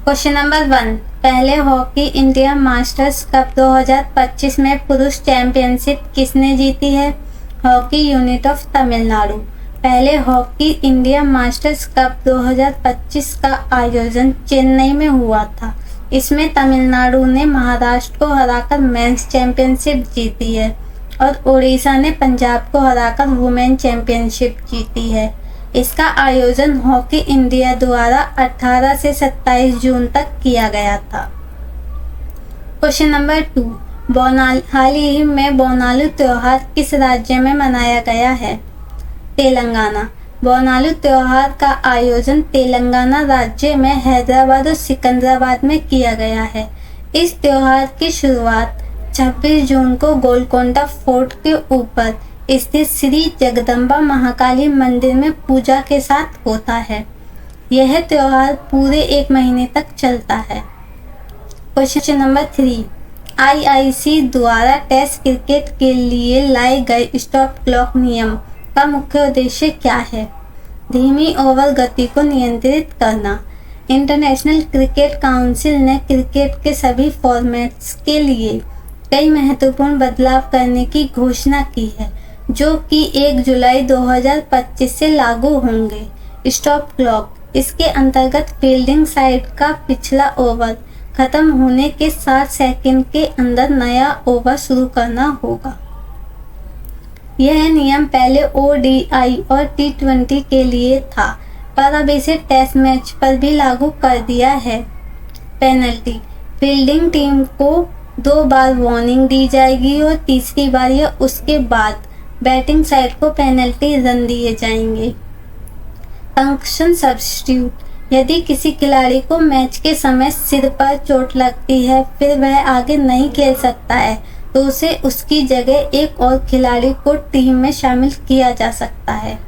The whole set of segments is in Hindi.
क्वेश्चन नंबर 1, पहले हॉकी इंडिया मास्टर्स कप 2025 में पुरुष चैंपियनशिप किसने जीती है? Hockey unit of Tamil Nadu. पहले हॉकी इंडिया मास्टर्स कप 2025 का आयोजन चेन्नई में हुआ था। इसमें तमिलनाडु ने महाराष्ट्र को हराकर मेंस चैंपियनशिप जीती है और उड़ीसा ने पंजाब को हराकर वुमेन चैंपियनशिप जीती है। इसका आयोजन हॉकी इंडिया द्वारा 18 से 27 जून तक किया गया था। क्वेश्चन नंबर 2, हाल ही में बोनालू त्योहार किस राज्य में मनाया गया है? तेलंगाना। बोनालू त्योहार का आयोजन तेलंगाना राज्य में हैदराबाद और सिकंदराबाद में किया गया है। इस त्योहार की शुरुआत 26 जून को गोलकोंडा फोर्ट के ऊपर स्थित श्री जगदम्बा महाकाली मंदिर में पूजा के साथ होता है। यह त्योहार पूरे 1 महीने तक चलता है। क्वेश्चन नंबर 3, आईआईसी द्वारा टेस्ट क्रिकेट के लिए लाए गए स्टॉप क्लॉक नियम का मुख्य उद्देश्य क्या है? धीमी ओवर गति को नियंत्रित करना। इंटरनेशनल क्रिकेट काउंसिल ने क्रिकेट के सभी फॉर्मेट्स के लिए कई महत्वपूर्ण बदलाव करने की घोषणा की है, जो कि 1 जुलाई 2025 से लागू होंगे। स्टॉप क्लॉक, इसके अंतर्गत फील्डिंग साइड का पिछला ओवर खत्म होने के 60 सेकंड के अंदर नया ओवर शुरू करना होगा। यह नियम पहले ओडीआई और टी20 के लिए था, पर अब इसे टेस्ट मैच पर भी लागू कर दिया है। पेनल्टी, फील्डिंग टीम को 2 बार वार्निंग दी जाएगी और तीसरी बार या उसके बाद बैटिंग साइड को पेनल्टी रन दिए जाएंगे। फंक्शन सब्स्टिट्यूट, यदि किसी खिलाड़ी को मैच के समय सिर पर चोट लगती है, फिर वह आगे नहीं खेल सकता है, तो उसे उसकी जगह एक और खिलाड़ी को टीम में शामिल किया जा सकता है।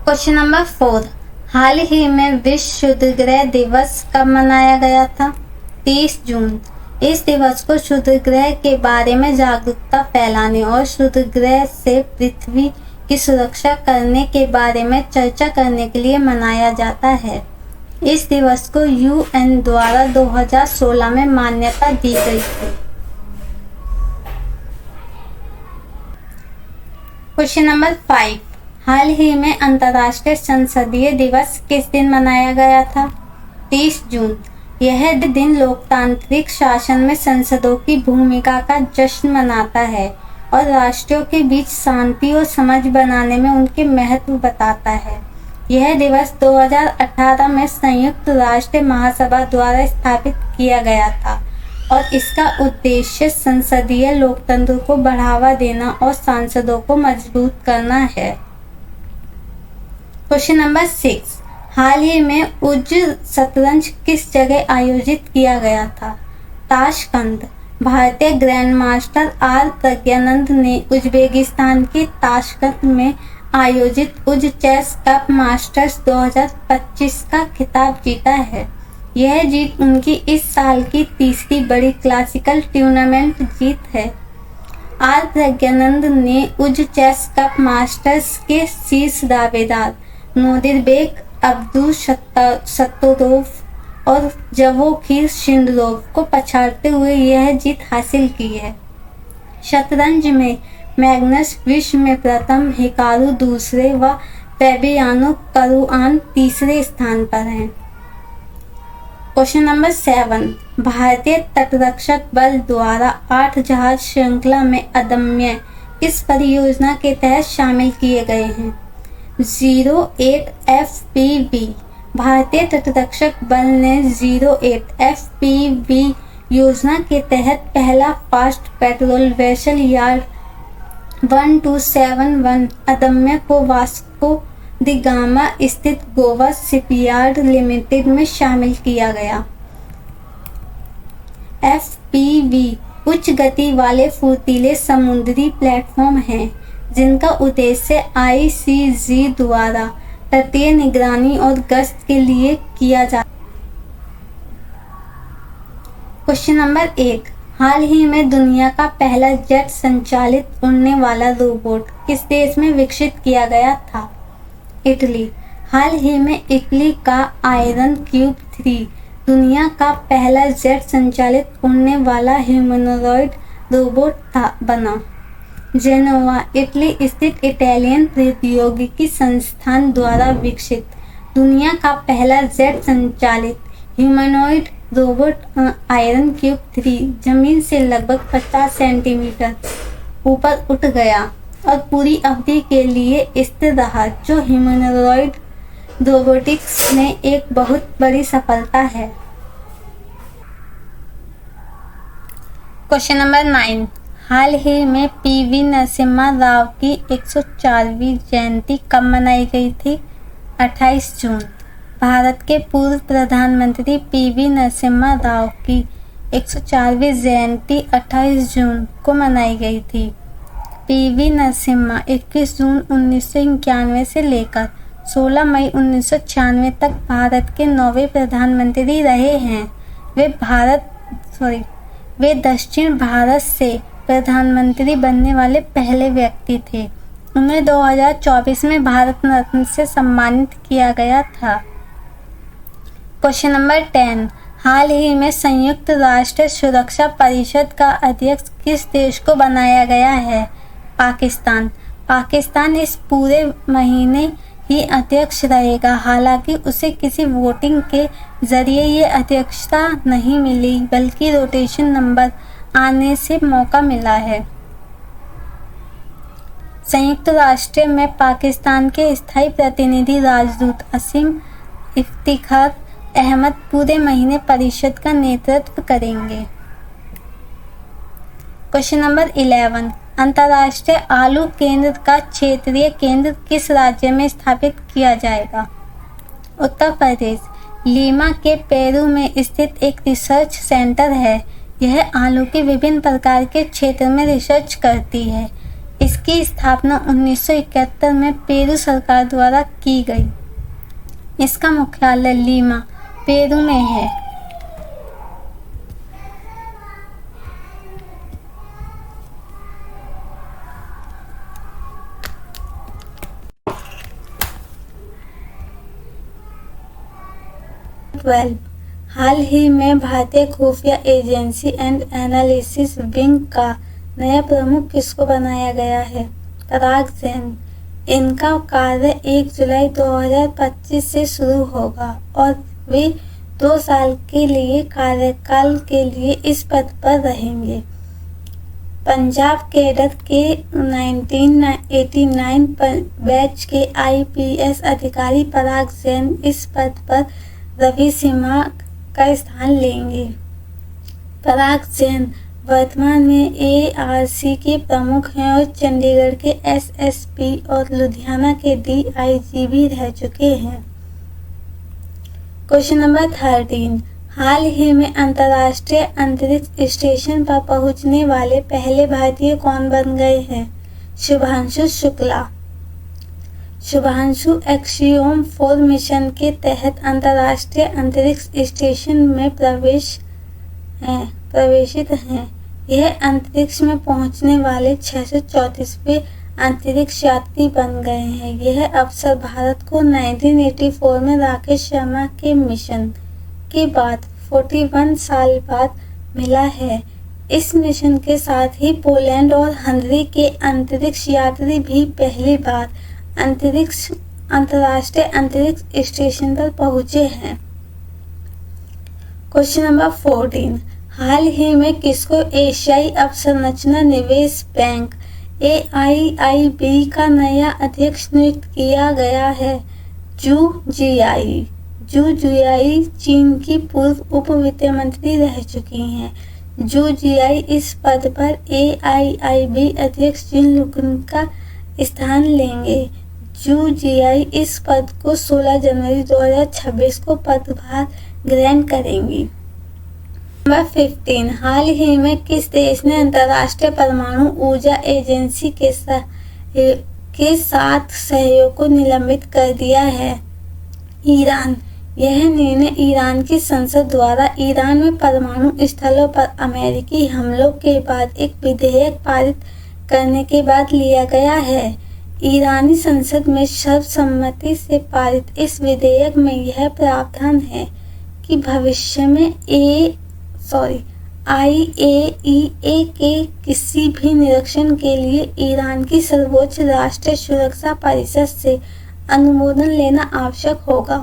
क्वेश्चन नंबर 4, हाल ही में विश्व क्षुद्रग्रह दिवस कब मनाया गया था? 30 जून। इस दिवस को क्षुद्रग्रह के बारे में जागरूकता फैलाने और क्षुद्रग्रह से पृथ्वी की सुरक्षा करने के बारे में चर्चा करने के लिए मनाया जाता है। इस दिवस को यूएन द्वारा 2016 में मान्यता दी गई थी। क्वेश्चन नंबर 5, हाल ही में अंतर्राष्ट्रीय संसदीय दिवस किस दिन मनाया गया था? 30 जून। यह दिन लोकतांत्रिक शासन में संसदों की भूमिका का जश्न मनाता है और राष्ट्रों के बीच शांति और समझ बनाने में उनके महत्व बताता है। यह दिवस 2018 में संयुक्त राष्ट्र महासभा द्वारा स्थापित किया गया था और इसका उद्देश्य संसदीय लोकतंत्र को बढ़ावा देना और सांसदों को मजबूत करना है। क्वेश्चन नंबर 6, हाल ही में उज शतरंज किस जगह आयोजित किया गया था? ताशकंद। भारतीय ग्रैंड मास्टर आर प्रज्ञानंद ने उज्बेकिस्तान के ताशकंद में आयोजित उज चेस कप मास्टर्स 2025 का खिताब जीता है। यह जीत उनकी इस साल की तीसरी बड़ी क्लासिकल टूर्नामेंट जीत है। आर प्रज्ञानंद ने उज चेस कप मास्टर्स के शीर्ष दावेदार नोदिरबेक अब्दुसत्तोरोव और जवोखिर शिंदरोव को पछाड़ते हुए यह जीत हासिल की है। शतरंज में मैग्नस विश्व में प्रथम, हिकारू दूसरे व फैबियानो करुआन तीसरे स्थान पर हैं। क्वेश्चन नंबर 7, भारतीय तटरक्षक बल द्वारा 8 जहाज श्रृंखला में अदम्य किस परियोजना के तहत शामिल किए गए हैं? 08 FPV। भारतीय तटरक्षक बल ने 08 FPV योजना के तहत पहला फास्ट पेट्रोल वेसल यार्ड 1271 अदम्य को वास्को द गामा स्थित गोवा शिपयार्ड लिमिटेड में शामिल किया गया। FPV उच्च गति वाले फुर्तीले समुद्री प्लेटफॉर्म हैं, जिनका उद्देश्य ICG द्वारा तटीय निगरानी और गश्त के लिए किया जाता है। क्वेश्चन नंबर 1, हाल ही में दुनिया का पहला जेट संचालित उड़ने वाला रोबोट किस देश में विकसित किया गया था? इटली। हाल ही में इटली का आयरन क्यूब 3 दुनिया का पहला जेट संचालित उड़ने वाला ह्यूमनॉइड रोबोट बना। जेनोवा, इटली स्थित इटालियन प्रौद्योगिकी संस्थान द्वारा विकसित दुनिया का पहला जेट संचालित ह्यूमनॉइड रोबोट आयरन क्यूब 3 जमीन से लगभग 50 सेंटीमीटर ऊपर उठ गया और पूरी अवधि के लिए स्थिर रहा, जो ह्यूमनॉइड रोबोटिक्स में एक बहुत बड़ी सफलता है। क्वेश्चन नंबर 9, हाल ही में पीवी नरसिम्हा राव की 104वीं जयंती कब मनाई गई थी? 28 जून। भारत के पूर्व प्रधानमंत्री पीवी नरसिम्हा राव की 104वीं जयंती 28 जून को मनाई गई थी। पीवी नरसिम्हा 21 जून 1991 से लेकर 16 मई 1996 तक भारत के 9वें प्रधानमंत्री रहे हैं। वे दक्षिण भारत से प्रधानमंत्री बनने वाले पहले व्यक्ति थे। उन्हें 2024 में भारत रत्न से सम्मानित किया गया था। क्वेश्चन नंबर 10, हाल ही में संयुक्त राष्ट्र सुरक्षा परिषद का अध्यक्ष किस देश को बनाया गया है? पाकिस्तान। पाकिस्तान इस पूरे महीने ही अध्यक्ष रहेगा। हालांकि उसे किसी वोटिंग के जरिए ये अध्यक्षता नहीं मिली, बल्कि रोटेशन नंबर आने से मौका मिला है। संयुक्त राष्ट्र में पाकिस्तान के स्थायी प्रतिनिधि राजदूत असीम इफ्तिखार अहमद पूरे महीने परिषद का नेतृत्व करेंगे। क्वेश्चन नंबर 11, अंतर्राष्ट्रीय आलू केंद्र का क्षेत्रीय केंद्र किस राज्य में स्थापित किया जाएगा? उत्तर प्रदेश। लीमा के पेरू में स्थित एक रिसर्च सेंटर है। यह आलू के विभिन्न प्रकार के क्षेत्र में रिसर्च करती है। इसकी स्थापना 1971 में पेरू सरकार द्वारा की गई। इसका मुख्यालय लीमा, पेरू में है। हाल ही में भारतीय खुफिया एजेंसी एंड एनालिसिस विंग का नया प्रमुख किसको बनाया गया है? पराग जैन। इनका कार्य 1 जुलाई 2025 से शुरू होगा और वे 2 साल के लिए कार्यकाल के लिए इस पद पर रहेंगे। पंजाब कैडर के 1989 बैच के IPS अधिकारी पराग जैन इस पद पर रवि सिम्हा का स्थान लेंगे। पराग जैन वर्तमान में ARC के प्रमुख हैं और चंडीगढ़ के SSP और लुधियाना के DIG भी रह चुके हैं। क्वेश्चन नंबर 13, हाल ही में अंतर्राष्ट्रीय अंतरिक्ष स्टेशन पर पहुंचने वाले पहले भारतीय कौन बन गए हैं? शुभांशु शुक्ला। शुभांशु एक्सियोम 4 मिशन के तहत अंतर्राष्ट्रीय अंतरिक्ष स्टेशन में प्रवेशित हैं। यह अंतरिक्ष में पहुंचने वाले 634वें अंतरिक्ष यात्री बन गए हैं। यह अवसर भारत को 1984 में राकेश शर्मा के मिशन के बाद 41 साल बाद मिला है। इस मिशन के साथ ही पोलैंड और हंगरी के अंतरिक्ष यात्री भी पहली बार अंतर्राष्ट्रीय अंतरिक्ष स्टेशन पर पहुंचे हैं। क्वेश्चन नंबर 14, हाल ही में किसको एशियाई अवसंरचना निवेश बैंक AIIB का नया अध्यक्ष नियुक्त किया गया है? जू जियाई। जू जियाई चीन की पूर्व उप वित्त मंत्री रह चुकी हैं। जू जियाई इस पद पर AIIB अध्यक्ष जिन लुकुन का स्थान लेंगे। जू जियाई इस पद को 16 जनवरी 2026 को पदभार ग्रहण करेंगी। नंबर 15, हाल ही में किस देश ने अंतर्राष्ट्रीय परमाणु ऊर्जा एजेंसी के साथ सहयोग को निलंबित कर दिया है? ईरान। यह निर्णय ईरान की संसद द्वारा ईरान में परमाणु स्थलों पर अमेरिकी हमलों के बाद एक विधेयक पारित करने के बाद लिया गया है। ईरानी संसद में सर्वसम्मति से पारित इस विधेयक में यह प्रावधान है कि भविष्य में IAEA के किसी भी निरीक्षण के लिए ईरान की सर्वोच्च राष्ट्रीय सुरक्षा परिषद से अनुमोदन लेना आवश्यक होगा।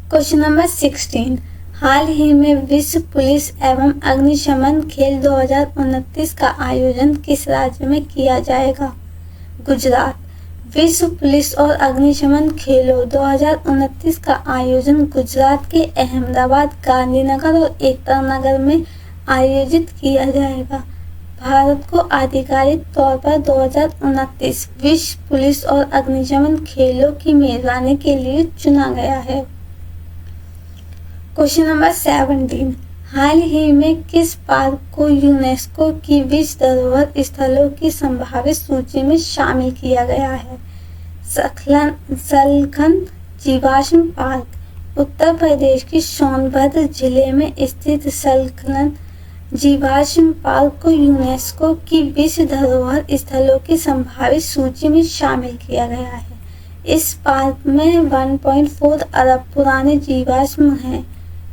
क्वेश्चन नंबर 16, हाल ही में विश्व पुलिस एवं अग्निशमन खेल 2029 का आयोजन किस राज्य में किया जाएगा? गुजरात। विश्व पुलिस और अग्निशमन खेलों 2029 का आयोजन गुजरात के अहमदाबाद, गांधीनगर और एकता नगर में आयोजित किया जाएगा। भारत को आधिकारिक तौर पर 2029 विश्व पुलिस और अग्निशमन खेलों की मेजबानी के लिए चुना गया है। क्वेश्चन नंबर 17, हाल ही में किस पार्क को यूनेस्को की विश्व धरोहर स्थलों की संभावित सूची में शामिल किया गया है? सलखन जीवाश्म पार्क। उत्तर प्रदेश के सोनभद्र जिले में स्थित सलखन जीवाश्म पार्क को यूनेस्को की विश्व धरोहर स्थलों की संभावित सूची में शामिल किया गया है। इस पार्क में 1.4 अरब पुराने जीवाश्म हैं।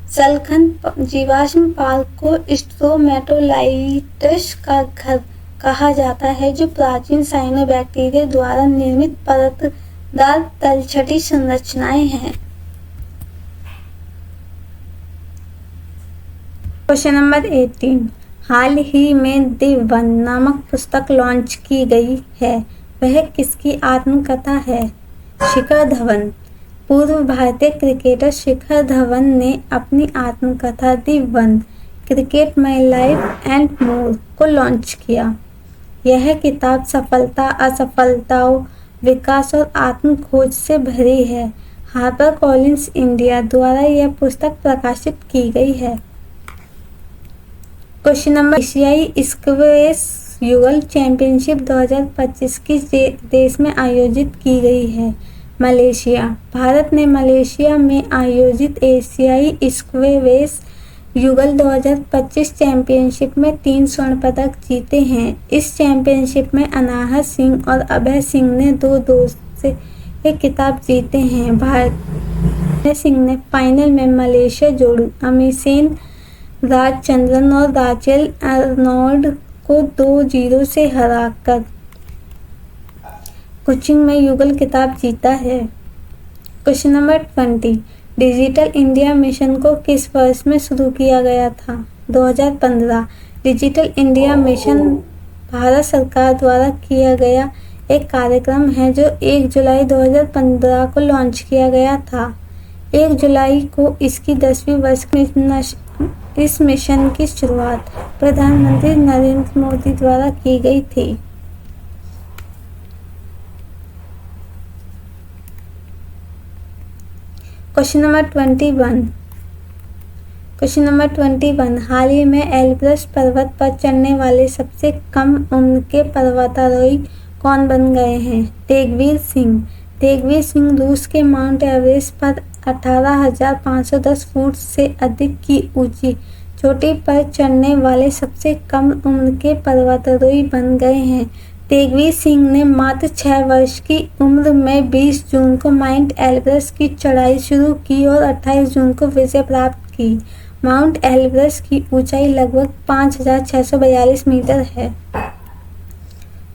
सलखन जीवाश्म पार्क को स्ट्रोमेटोलाइट्स का घर कहा जाता है, जो प्राचीन साइनोबैक्टीरिया द्वारा निर्मित परतदार तलछटी संरचनाएं हैं। क्वेश्चन नंबर 18, हाल ही में द वन नामक पुस्तक लॉन्च की गई है, वह किसकी आत्मकथा है? शिखर धवन। पूर्व भारतीय क्रिकेटर शिखर धवन ने अपनी आत्मकथा the one cricket my life and more को लॉन्च किया। यह किताब सफलता, असफलताओं, विकास और आत्मखोज से भरी है। हार्पर कॉलिंस इंडिया द्वारा यह पुस्तक प्रकाशित की गई है। क्वेश्चन नंबर, एशियाई स्क्वैश युगल चैंपियनशिप 2025 किस देश में आयोजित की गई है? मलेशिया। भारत ने मलेशिया में आयोजित एशियाई स्क्वैश युगल 2025 चैंपियनशिप में 3 स्वर्ण पदक जीते हैं। इस चैंपियनशिप में अनाहत सिंह और अभय सिंह ने 2-2 से खिताब जीते हैं। भारत सिंह ने फाइनल में मलेशिया जोड़ी अमीसेन राजचंद्रन और राचेल अर्नोल्ड को 2-0 से हराकर कोचिंग में युगल खिताब जीता है। Question number 20, digital India mission को किस वर्ष में शुरू किया गया था? 2015। डिजिटल इंडिया मिशन भारत सरकार द्वारा किया गया एक कार्यक्रम है जो 1 जुलाई 2015 को लॉन्च किया गया था। 1 जुलाई को इसकी 10वीं वर्ष इस मिशन की शुरुआत प्रधानमंत्री नरेंद्र मोदी द्वारा की गई थी। क्वेश्चन नंबर 21, हाल ही में एल्ब्रस पर्वत पर चढ़ने वाले सबसे कम उम्र के पर्वतारोही कौन बन गए हैं? तेगवीर सिंह। तेगवीर सिंह रूस के माउंट एवरेस्ट पर 18,510 फुट से अधिक की ऊंची चोटी पर चढ़ने वाले सबसे कम उम्र के पर्वतारोही बन गए हैं। तेगवीर सिंह ने मात्र 6 वर्ष की उम्र में 20 जून को माउंट एवरेस्ट की चढ़ाई शुरू की और 28 जून को विजय प्राप्त की। माउंट एवरेस्ट की ऊंचाई लगभग 5,642 मीटर है।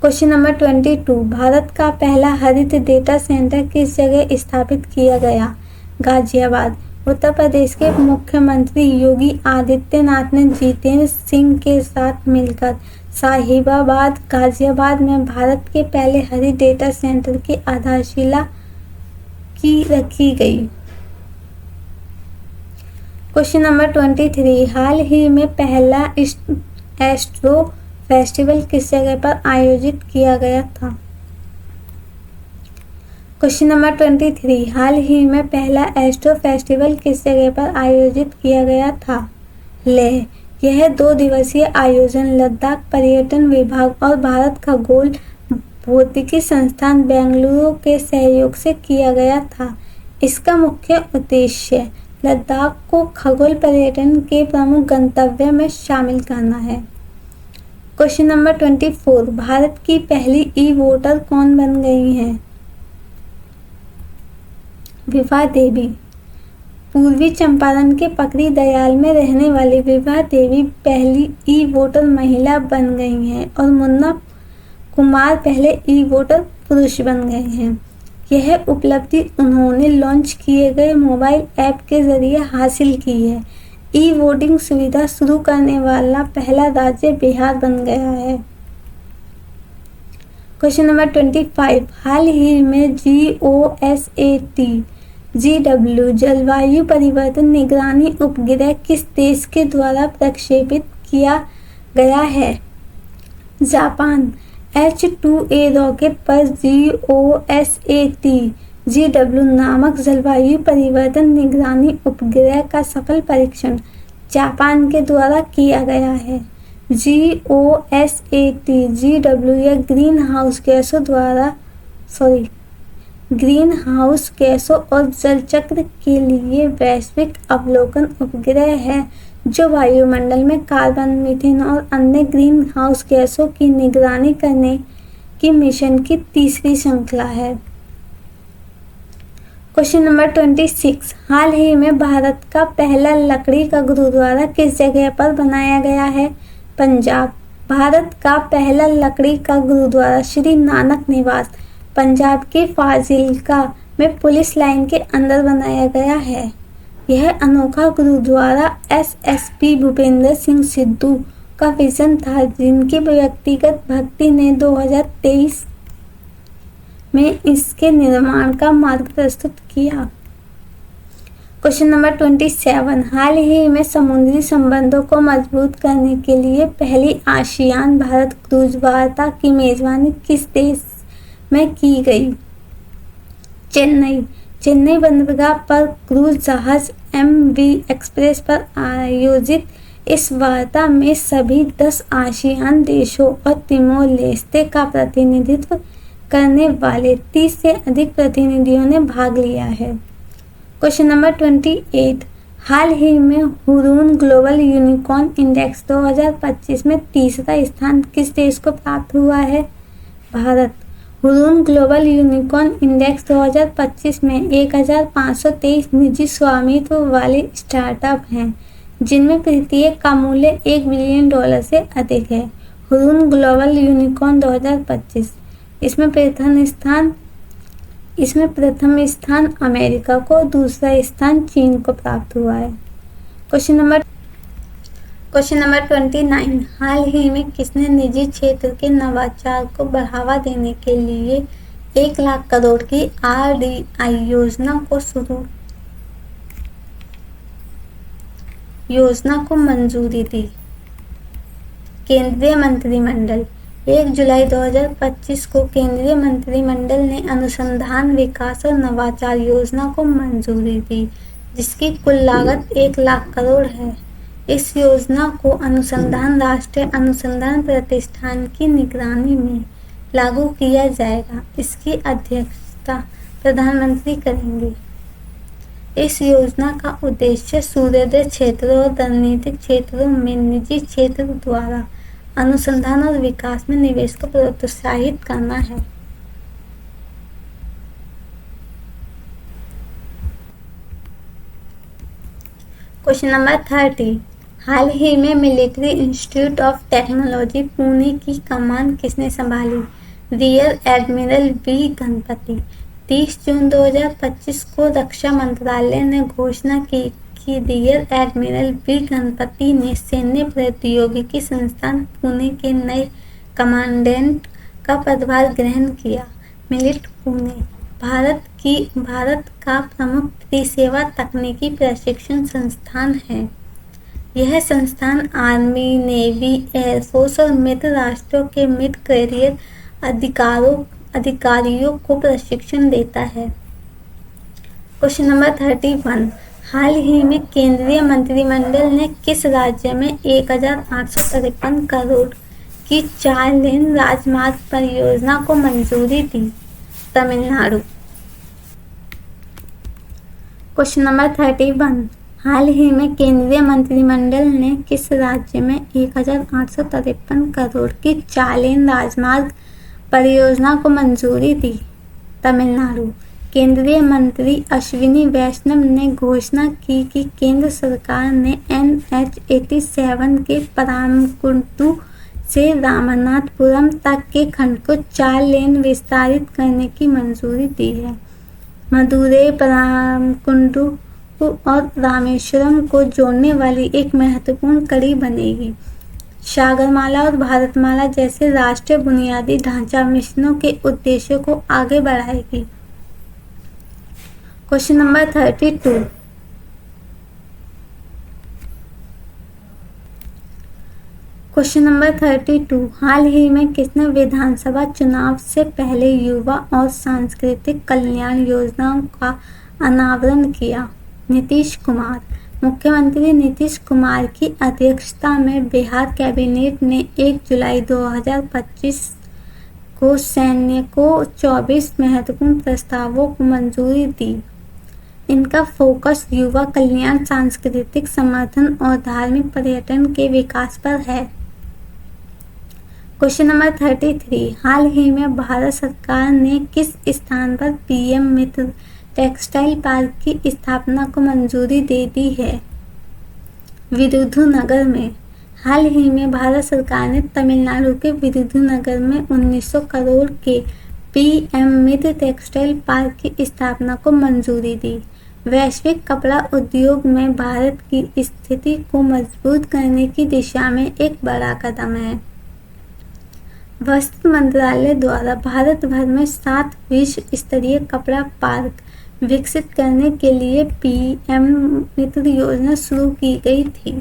क्वेश्चन नंबर 22, भारत का पहला हरित डेटा सेंटर किस जगह स्थापित किया गया? गाजियाबाद। उत्तर प्रदेश के मुख्यमंत्री योगी आदित्यनाथ ने जितेंद्र सिंह के साथ मिलकर साहिबाबाद, गाजियाबाद में भारत के पहले हरित डेटा सेंटर की आधारशिला रखी गई। क्वेश्चन नंबर 23, हाल ही में पहला एस्ट्रो फेस्टिवल किस जगह पर आयोजित किया गया था? क्वेश्चन नंबर 23, हाल ही में पहला एस्ट्रो फेस्टिवल किस जगह पर आयोजित किया गया था? लेह। यह 2 दिवसीय आयोजन लद्दाख पर्यटन विभाग और भारत खगोल भौतिकी संस्थान बेंगलुरु के सहयोग से किया गया था। इसका मुख्य उद्देश्य लद्दाख को खगोल पर्यटन के प्रमुख गंतव्य में शामिल करना है। क्वेश्चन नंबर 24, भारत की पहली ई वोटर कौन बन गई हैं? विभा देवी। पूर्वी चंपारण के पकड़ी दयाल में रहने वाली विभा देवी पहली ई वोटर महिला बन गई हैं और मुन्ना कुमार पहले ई वोटर पुरुष बन गए हैं। यह उपलब्धि उन्होंने लॉन्च किए गए मोबाइल ऐप के जरिए हासिल की है। ई वोटिंग सुविधा शुरू करने वाला पहला राज्य बिहार बन गया है। क्वेश्चन नंबर 25, हाल ही में GOSAT-GW जलवायु परिवर्तन निगरानी उपग्रह किस देश के द्वारा प्रक्षेपित किया गया है? जापान। H-2A रॉकेट पर GOSAT-GW नामक जलवायु परिवर्तन निगरानी उपग्रह का सफल परीक्षण जापान के द्वारा किया गया है। GOSAT-GW या ग्रीन हाउस गैसों और जल चक्र के लिए वैश्विक अवलोकन उपग्रह है जो वायुमंडल में कार्बन, मीथेन और अन्य ग्रीन हाउस गैसों की निगरानी करने की मिशन की तीसरी श्रृंखला है। क्वेश्चन नंबर 26, हाल ही में भारत का पहला लकड़ी का गुरुद्वारा किस जगह पर बनाया गया है? पंजाब। भारत का पहला लकड़ी का गुरुद्वारा श्री नानक निवास पंजाब के फाजिल्का में पुलिस लाइन के अंदर बनाया गया है। यह अनोखा गुरुद्वारा SSP भूपेंद्र सिंह सिद्धू का विजन था, जिनकी व्यक्तिगत भक्ति ने 2023 में इसके निर्माण का मार्ग प्रस्तुत किया। क्वेश्चन नंबर 27, हाल ही में समुद्री संबंधों को मजबूत करने के लिए पहली आसियान भारत क्रूज वार्ता की मेजबानी किस देश में की गई? चेन्नई बंदरगाह पर क्रूज जहाज MV एक्सप्रेस पर आयोजित इस वार्ता में सभी 10 आसियान देशों और तिमोर लेस्ते का प्रतिनिधित्व करने वाले 30 से अधिक प्रतिनिधियों ने भाग लिया है। क्वेश्चन नंबर 28, हाल ही में हुरून ग्लोबल यूनिकॉर्न इंडेक्स 2025 में तीसरा स्थान किस देश को प्राप्त हुआ है? Bharat. Hurun global unicorn index 2025 में 1523 निजी स्वामित्व वाले स्टार्टअप हैं, जिनमें प्रत्येक का मूल्य $1 बिलियन से अधिक है। हुरून ग्लोबल यूनिकॉर्न 2025 इसमें प्रथम स्थान अमेरिका को, दूसरा स्थान चीन को प्राप्त हुआ है। क्वेश्चन नंबर 29, हाल ही में किसने निजी क्षेत्र के नवाचार को बढ़ावा देने के लिए 1 लाख करोड़ की RDI योजना को मंजूरी दी? केंद्रीय मंत्रिमंडल। 1 जुलाई 2025 को केंद्रीय मंत्रिमंडल ने अनुसंधान, विकास और नवाचार योजना को मंजूरी दी, जिसकी कुल लागत 1 लाख करोड़ है। इस योजना को अनुसंधान राष्ट्रीय अनुसंधान प्रतिष्ठान की निगरानी में लागू किया जाएगा। इसकी अध्यक्षता प्रधानमंत्री करेंगे। इस योजना का उद्देश्य सूर्योदय क्षेत्रों और रणनीतिक क्षेत्रों में निजी क्षेत्र द्वारा अनुसंधान और विकास में निवेश को प्रोत्साहित करना है। क्वेश्चन नंबर 30, हाल ही में Military Institute of Technology Pune की कमान किसने संभाली? Rear admiral V Ganapathy. 30 June 2025 को रक्षा मंत्रालय ने घोषणा की कि रियर एडमिरल वी गणपति ने सैन्य प्रौद्योगिकी संस्थान पुणे के नए कमांडेंट का पदभार ग्रहण किया। मिलिट पुणे भारत का प्रमुख त्रिसेवा तकनीकी प्रशिक्षण संस्थान है। यह संस्थान आर्मी, नेवी, एयरफोर्स और मित्र राष्ट्रों के मिड कैरियर अधिकारियों को प्रशिक्षण देता है। क्वेश्चन नंबर 31, हाल ही में केंद्रीय मंत्रिमंडल ने किस राज्य में 1853 करोड़ की 4 लेन राजमार्ग परियोजना को मंजूरी दी? तमिलनाडु। क्वेश्चन नंबर 31, हाल ही में केंद्रीय मंत्रिमंडल ने किस राज्य में 1853 करोड़ की 4 लेन राजमार्ग परियोजना को मंजूरी दी? तमिलनाडु। केंद्रीय मंत्री अश्विनी वैष्णव ने घोषणा की कि केंद्र सरकार ने NH 87 के परामकुंटू से रामनाथपुरम तक के खंड को 4 लेन विस्तारित करने की मंजूरी दी है। मदुरै, परामकुंटू और रामेश्वरम को जोड़ने वाली एक महत्वपूर्ण कड़ी बनेगी। सागरमाला और भारतमाला जैसे राष्ट्रीय बुनियादी ढांचा मिशनों के उद्देश्यों को आगे बढ़ाएगी। Question number 32। Question number 32। हाल ही में किसने विधानसभा चुनाव से पहले युवा और सांस्कृतिक कल्याण योजनाओं का अनावरण किया? नीतीश कुमार। मुख्यमंत्री नीतीश कुमार की अध्यक्षता में बिहार कैबिनेट ने 1 जुलाई 2025 को सैन्य को 24 महत्वपूर्ण प्रस्तावों को मंजूरी दी। इनका फोकस युवा कल्याण, सांस्कृतिक समर्थन और धार्मिक पर्यटन के विकास पर है। Question number 33। हाल ही में भारत सरकार ने किस स्थान पर PM मित्र टेक्सटाइल पार्क की स्थापना को मंजूरी दे दी है? विरुधुनगर में। हाल ही में भारत सरकार ने तमिलनाडु के विरुधुनगर में 1900 करोड़ के PM मित्र टेक्सटाइल पार्क की स्थापना को मंजूरी दी। वैश्विक कपड़ा उद्योग में भारत की स्थिति को मजबूत करने की दिशा में एक बड़ा कदम है। वस्त्र मंत्रालय द्वारा भारत भर में 7 विश्व स्तरीय कपड़ा पार्क विकसित करने के लिए PM मित्र योजना शुरू की गई थी।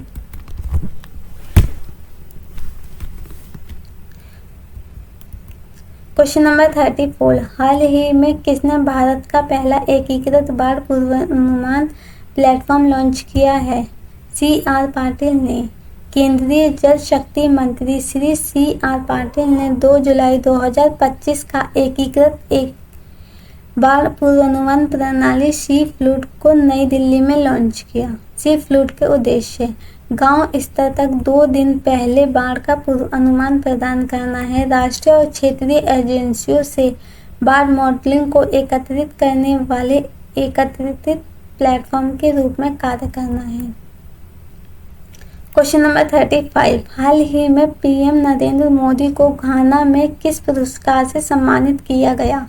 Question number 34। हाल ही में किसने भारत का पहला एकीकृत बाढ़ पूर्वानुमान प्लेटफॉर्म लॉन्च किया है? CR पाटिल ने। केंद्रीय जल शक्ति मंत्री श्री CR पाटिल ने 2 जुलाई 2025 का एकीकृत एक बाढ़ पूर्वानुमान प्रणाली सी फ्लूड को नई दिल्ली में लॉन्च किया। सी फ्लूड के उद्देश्य गांव स्तर तक 2 दिन पहले बाढ़ का पूर्वानुमान प्रदान करना है। राष्ट्रीय और क्षेत्रीय एजेंसियों से बाढ़ मॉडलिंग को एकत्रित करने वाले एकत्रित प्लेटफॉर्म के रूप में कार्य करना है। Question number 35। हाल ही में PM नरेंद्र मोदी को घाना में किस पुरस्कार से सम्मानित किया गया?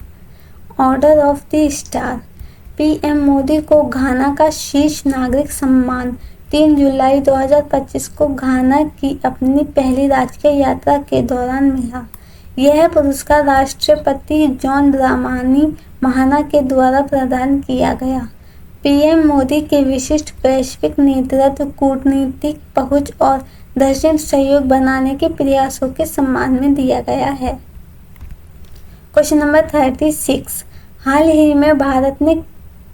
Order of the star. PM Modi को घाना का शीर्ष नागरिक सम्मान 3 जुलाई 2025 को घाना की अपनी पहली राजकीय यात्रा के दौरान मिला। यह पुरस्कार राष्ट्रपति जॉन ड्रामानी महाना के द्वारा प्रदान किया गया। PM मोदी के विशिष्ट वैश्विक नेतृत्व, कूटनीतिक पहुंच और दक्षिण सहयोग बनाने के प्रयासों के सम्मान में दिया गया है। Question number 36। हाल ही में भारत ने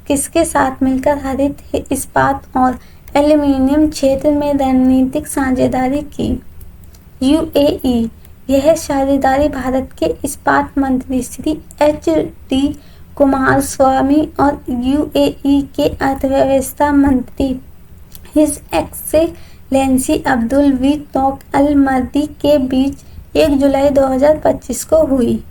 किसके साथ मिलकर हरित इस्पात और एल्यूमीनियम क्षेत्र में रणनीतिक साझेदारी की? UAE। यह साझेदारी भारत के इस्पात मंत्री श्री HD कुमारस्वामी और UAE के अर्थव्यवस्था मंत्री हिज एक्सेलेंसी अब्दुल वी तोक अल मर्दी के बीच 1 जुलाई 2025 को हुई।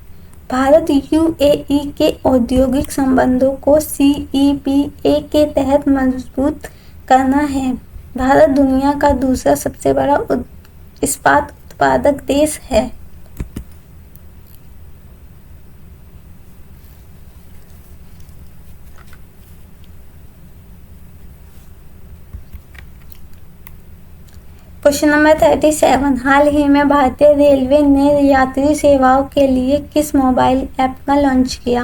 भारत UAE के औद्योगिक संबंधों को CEPA के तहत मजबूत करना है। भारत दुनिया का दूसरा सबसे बड़ा इस्पात उत्पादक देश है। Question number 37। हाल ही में भारतीय रेलवे ने यात्री सेवाओं के लिए किस मोबाइल ऐप का लॉन्च किया?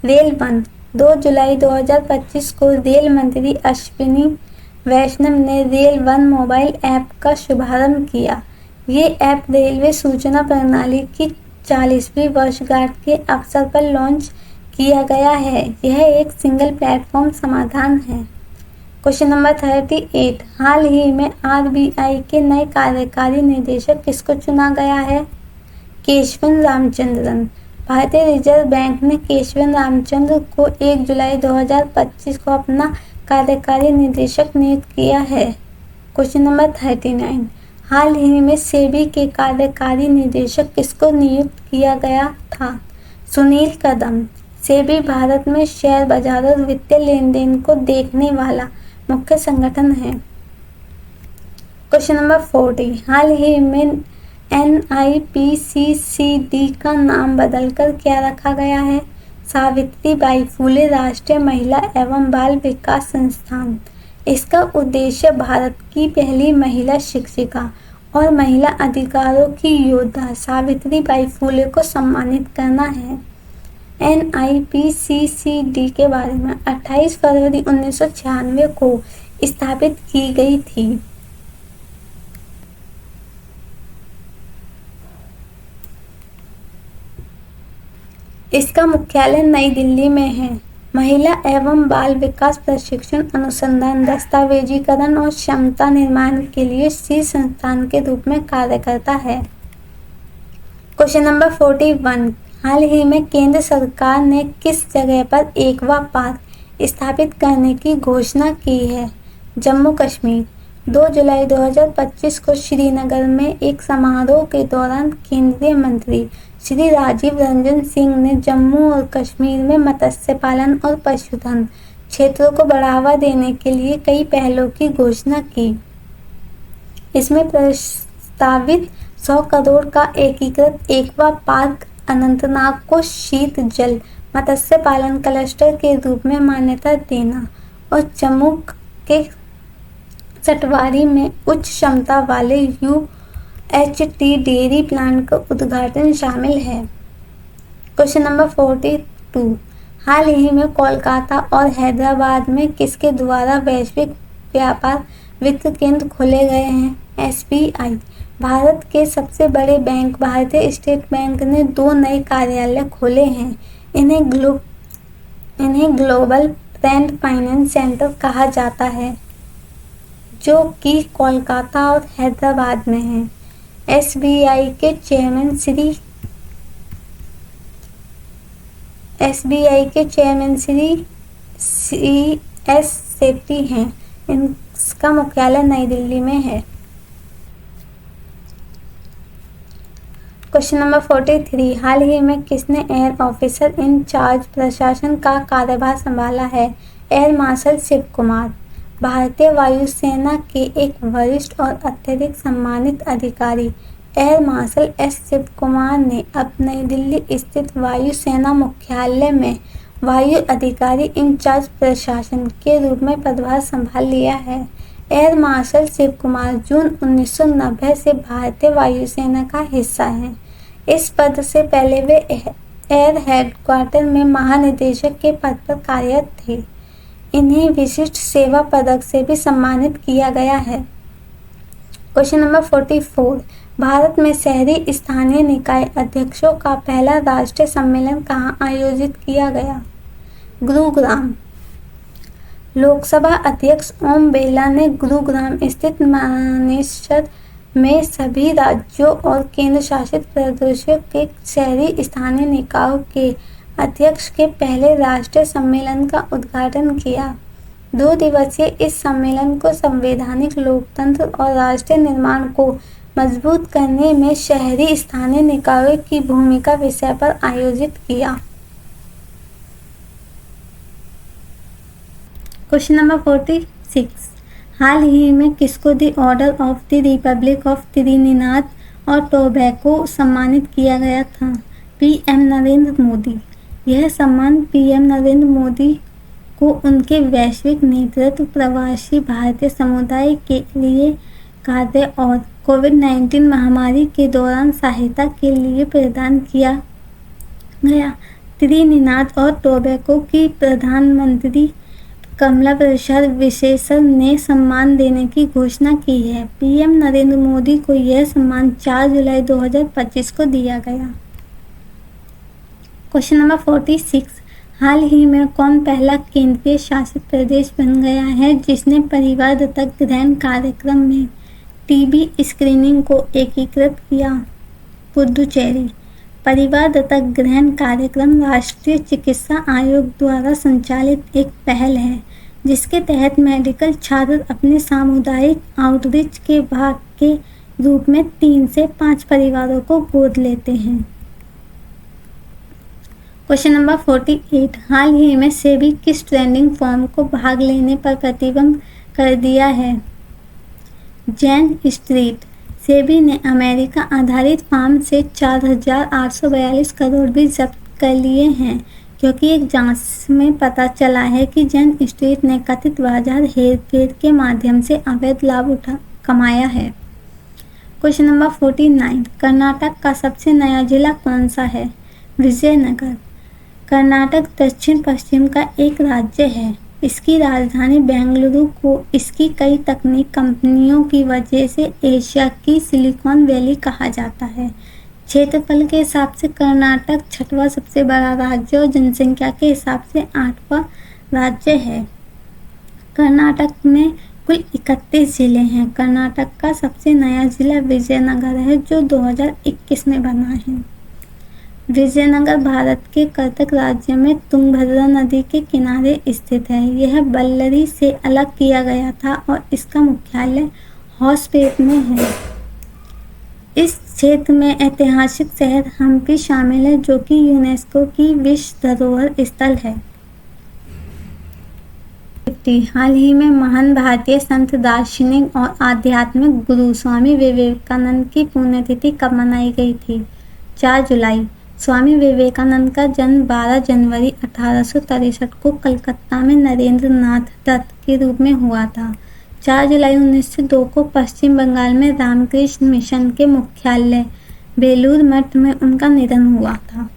Rail one. 2 जुलाई 2025 को रेल मंत्री अश्विनी वैष्णव ने रेल वन मोबाइल ऐप का शुभारंभ किया। ये ऐप रेलवे सूचना प्रणाली की 40वीं वर्षगांठ के अवसर पर लॉन्च किया गया है। यह एक सिंगल प्लेटफॉर्म समाधान है। Question number 38। हाल ही में RBI के नए कार्यकारी निदेशक किसको चुना गया है? केशवन रामचंद्रन। भारतीय रिजर्व बैंक ने केशवन रामचंद्र को 1 जुलाई 2025 को अपना कार्यकारी निदेशक नियुक्त किया है? क्वेश्चन नंबर 39, हाल ही में सेबी के कार्यकारी निदेशक किसको नियुक्त किया गया था? सुनील कदम। सेबी भारत में शेयर बाजार और वित्तीय लेन देन को देखने वाला मुख्य संगठन है। क्वेश्चन नंबर 40, हाल ही में NIPCCD का नाम बदलकर क्या रखा गया है? सावित्रीबाई फुले राष्ट्रीय महिला एवं बाल विकास संस्थान। इसका उद्देश्य भारत की पहली महिला शिक्षिका और महिला अधिकारों की योद्धा सावित्रीबाई फुले को सम्मानित करना है। NIPCCD के बारे में 28 फरवरी 1996 को स्थापित की गई थी। इसका मुख्यालय नई दिल्ली में है। महिला एवं बाल विकास प्रशिक्षण, अनुसंधान, दस्तावेजीकरण और क्षमता निर्माण के लिए शीर्ष संस्थान के रूप में कार्य करता है। क्वेश्चन नंबर 41, हाल ही में केंद्र सरकार ने किस जगह पर एक्वा पार्क स्थापित करने की घोषणा की है? जम्मू कश्मीर। 2 जुलाई 2025 को श्रीनगर में एक समारोह के दौरान केंद्रीय मंत्री श्री राजीव रंजन सिंह ने जम्मू और कश्मीर में मत्स्य पालन और पशुधन क्षेत्रों को बढ़ावा देने के लिए कई पहलों की घोषणा की। इसमें प्रस्तावित 100 करोड़ का एकीकृत एक्वा पार्क अनंतनाग को शीत जल मत्स्य पालन क्लस्टर के रूप में मान्यता देना और जम्मू के सटवारी में उच्च क्षमता वाले UHT डेयरी प्लांट का उद्घाटन शामिल है। क्वेश्चन नंबर 42, हाल ही में कोलकाता और हैदराबाद में किसके द्वारा वैश्विक व्यापार वित्त केंद्र खोले गए हैं? SBI। भारत के सबसे बड़े बैंक भारतीय स्टेट बैंक ने 2 नए कार्यालय खोले हैं। इन्हें ग्लोबल ट्रेंड फाइनेंस सेंटर कहा जाता है, जो कि कोलकाता और हैदराबाद में है। SBI के चेयरमैन श्री CS सेठी हैं। इसका मुख्यालय नई दिल्ली में है। क्वेश्चन नंबर 43, हाल ही में किसने एयर ऑफिसर इन चार्ज प्रशासन का कार्यभार संभाला है? Air marshal Shiv Kumar. भारतीय वायुसेना के एक वरिष्ठ और अत्यधिक सम्मानित अधिकारी air marshal S Shiv Kumar ने अब नई दिल्ली स्थित वायुसेना मुख्यालय में वायु अधिकारी इंचार्ज प्रशासन के रूप में पदभार संभाल लिया है। एयर मार्शल शिव कुमार जून 1990 से भारतीय वायुसेना का हिस्सा हैं। इस पद से पहले वे एयर हेडक्वार्टर में महानिदेशक के पद पर कार्यरत थे। इन्हें विशिष्ट सेवा पदक से भी सम्मानित किया गया है। क्वेश्चन नंबर 44, भारत में शहरी स्थानीय निकाय अध्यक्षों का पहला राष्ट्रीय सम्मेलन कहाँ आयोजित किया गया? गुरुग्राम। लोकसभा अध्यक्ष ओम बिरला ने गुरुग्राम स्थित मानेसर में सभी राज्यों और केंद्र शासित प्रदेशों के शहरी स्थानीय निकायों के अध्यक्ष के पहले राष्ट्रीय सम्मेलन का उद्घाटन किया। 2 दिवसीय इस सम्मेलन को संवैधानिक लोकतंत्र और राष्ट्रीय निर्माण को मजबूत करने में शहरी स्थानीय निकायों की भूमिका विषय पर आयोजित किया। क्वेश्चन नंबर 46, हाल ही में किसको the order of the Republic of Trinidad और टोबैको सम्मानित किया गया था? PM नरेंद्र मोदी। यह सम्मान PM नरेंद्र मोदी को उनके वैश्विक नेतृत्व, प्रवासी भारतीय समुदाय के लिए कार्य और कोविड-19 महामारी के दौरान सहायता के लिए प्रदान किया गया। त्रिनिदाद और टोबैको की प्रधानमंत्री कमला प्रसाद विशेषण ने सम्मान देने की घोषणा की है। PM नरेंद्र मोदी को यह सम्मान 4 जुलाई 2025 को दिया गया। क्वेश्चन नंबर 46, हाल ही में कौन पहला केंद्रीय शासित प्रदेश बन गया है जिसने परिवार दत्तक ग्रहण कार्यक्रम में TB स्क्रीनिंग को एकीकृत किया? पुडुचेरी। परिवार दत्तक ग्रहण कार्यक्रम राष्ट्रीय चिकित्सा आयोग द्वारा संचालित एक पहल है जिसके तहत मेडिकल छात्र अपने सामुदायिक आउटरीच के भाग के रूप में 3 से 5 परिवारों को गोद लेते हैं। क्वेश्चन नंबर 48, हाल ही में सेबी किस ट्रेंडिंग फॉर्म को भाग लेने पर प्रतिबंध कर दिया है? जैन स्ट्रीट। सेबी ने अमेरिका आधारित फर्म से 4,842 करोड़ भी जब्त कर लिए हैं, क्योंकि एक जांच में पता चला है कि जैन स्ट्रीट ने कथित बाजार हेरफेर के माध्यम से अवैध लाभ कमाया है। क्वेश्चन नंबर 49, कर्नाटक का सबसे नया जिला कौन सा है? विजयनगर। कर्नाटक दक्षिण पश्चिम का एक राज्य है। इसकी राजधानी बेंगलुरु को इसकी कई तकनीक कंपनियों की वजह से एशिया की सिलिकॉन वैली कहा जाता है। क्षेत्रफल के हिसाब से कर्नाटक 6वां सबसे बड़ा राज्य और जनसंख्या के हिसाब से 8वां राज्य है। कर्नाटक में कुल 31 जिले हैं। कर्नाटक का सबसे नया जिला विजयनगर है, जो 2021 में बना है। विजयनगर भारत के कर्नाटक राज्य में तुंगभद्रा नदी के किनारे स्थित है। यह बल्लरी से अलग किया गया था और इसका मुख्यालय होसपेट में है। इस क्षेत्र में ऐतिहासिक शहर हम्पी शामिल है, जो कि यूनेस्को की विश्व धरोहर स्थल है। हाल ही में महान भारतीय संत, दार्शनिक और आध्यात्मिक गुरु स्वामी विवेकानंद की पुण्यतिथि कब मनाई गई थी? 4 जुलाई। स्वामी विवेकानंद का जन्म 12 जनवरी 1863 को कलकत्ता में नरेंद्र नाथ दत्त के रूप में हुआ था। 4 जुलाई 1902 को पश्चिम बंगाल में रामकृष्ण मिशन के मुख्यालय बेलूर मठ में उनका निधन हुआ था।